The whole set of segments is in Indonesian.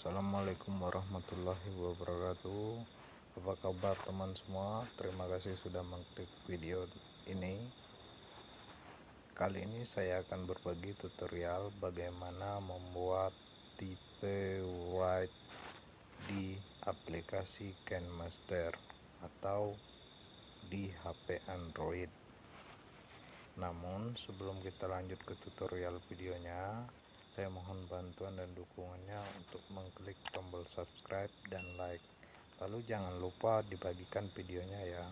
Assalamualaikum warahmatullahi wabarakatuh. Apa kabar teman semua? Terima kasih sudah mengklik video ini. Kali ini saya akan berbagi tutorial bagaimana membuat tipe write di aplikasi KineMaster atau di HP Android. Namun sebelum kita lanjut ke tutorial videonya, saya mohon bantuan dan dukungannya untuk mengklik tombol subscribe dan like. Lalu jangan lupa dibagikan videonya ya.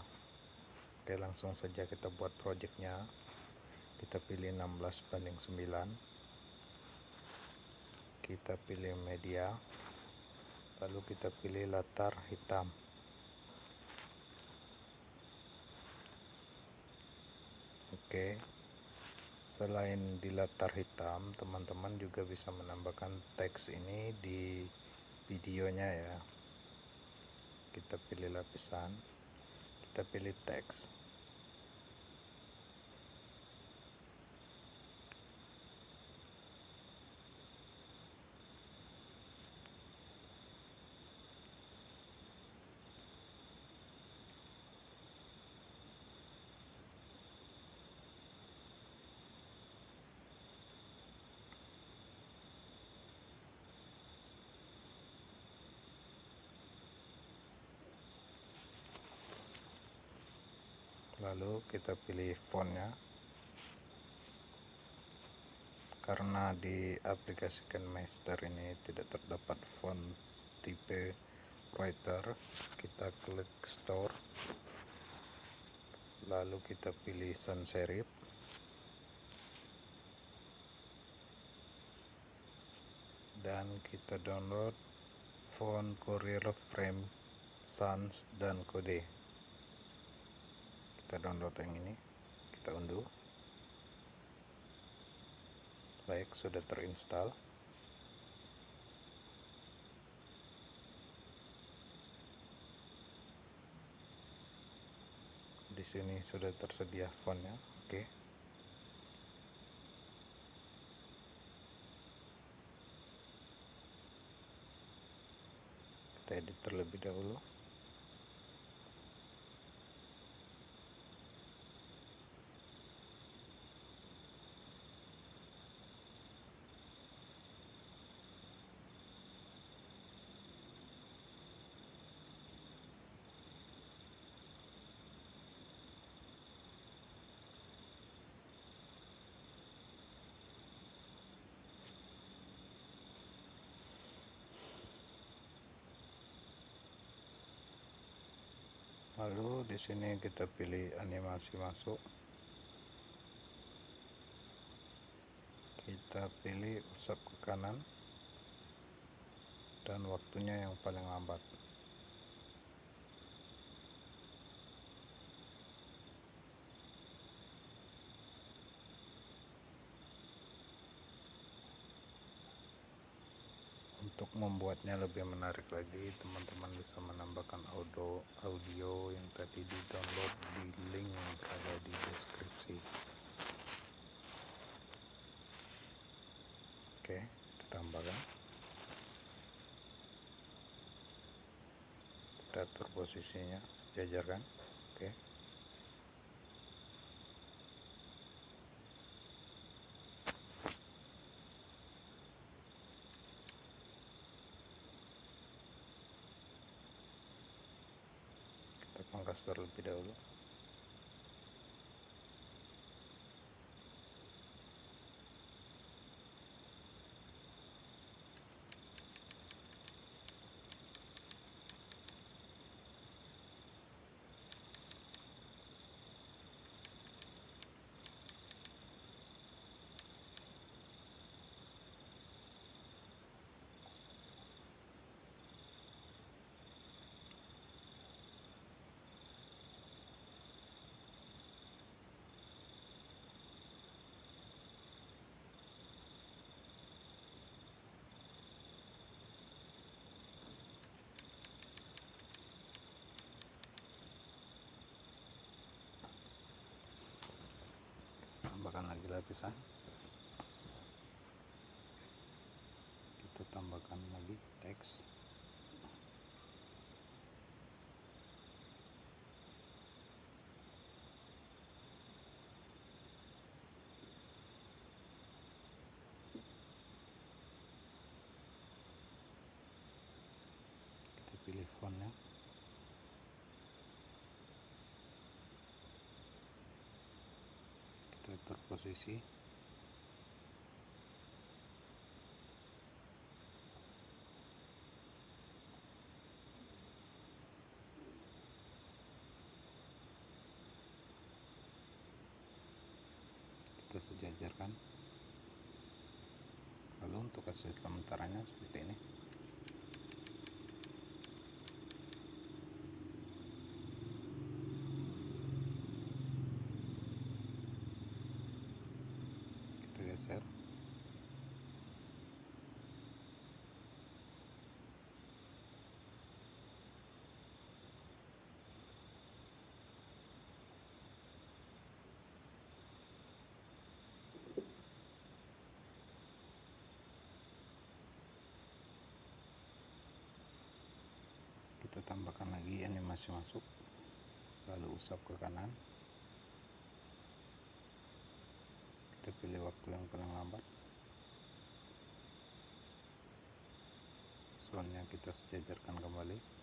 Oke, langsung saja kita buat projectnya. Kita pilih 16:9. Kita pilih media. Lalu kita pilih latar hitam. Oke. Selain di latar hitam, teman-teman juga bisa menambahkan teks ini di videonya ya. Kita pilih lapisan, kita pilih teks. Lalu kita pilih fontnya. Karena di aplikasi KineMaster ini tidak terdapat font tipe writer, kita klik store. Lalu kita pilih sans serif. Dan kita download font Courier Frame Sans dan Kode. Kita download yang ini, kita unduh. Baik, sudah terinstall. Di sini sudah tersedia fontnya. Oke. Kita edit terlebih dahulu. Lalu di sini kita pilih animasi masuk. Kita pilih usap ke kanan dan waktunya yang paling lambat. Untuk membuatnya lebih menarik lagi, teman-teman bisa menambahkan audio yang tadi di download di link yang berada di deskripsi. Oke, kita tambahkan. Kita atur posisinya, sejajarkan. Oke. Kita pangkas terlebih dahulu. Tambahkan lagi lapisan. Kita tambahkan lagi teks. Kita pilih fontnya. Kita atur posisi. Kita sejajarkan. Lalu untuk hasil sementaranya seperti ini. Kita geser. Kita tambahkan lagi animasi masuk, lalu usap ke kanan. Kita pilih waktu yang paling lambat. Soalnya kita sejajarkan kembali.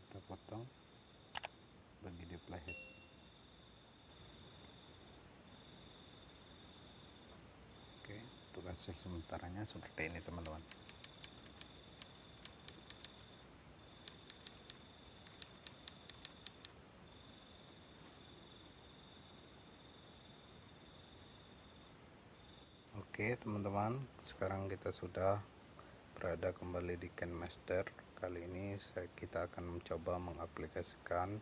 Kita potong bagi di playhead. Oke, untuk hasil sementaranya seperti ini teman-teman. Oke teman-teman, sekarang kita sudah berada kembali di KineMaster. Kali ini kita akan mencoba mengaplikasikan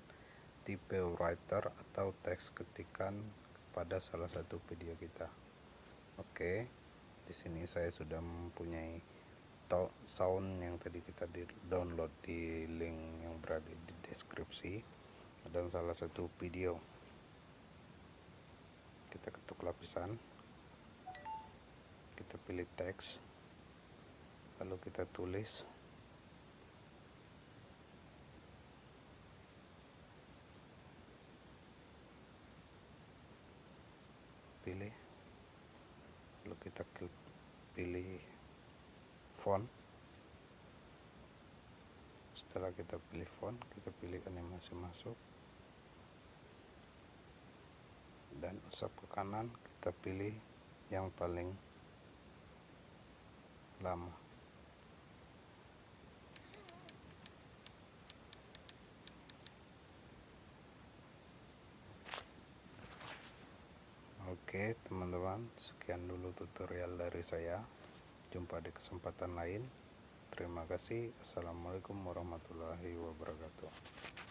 tipe writer atau teks ketikan pada salah satu video kita. Oke, di sini saya sudah mempunyai sound yang tadi kita download di link yang berada di deskripsi dan salah satu video. Kita ketuk lapisan, kita pilih teks, lalu kita tulis. Pilih, lalu kita klik pilih font. Setelah kita pilih font, kita pilih animasi masuk dan usap ke kanan. Kita pilih yang paling lama. Oke teman-teman, sekian dulu tutorial dari saya. Jumpa di kesempatan lain. Terima kasih. Assalamualaikum warahmatullahi wabarakatuh.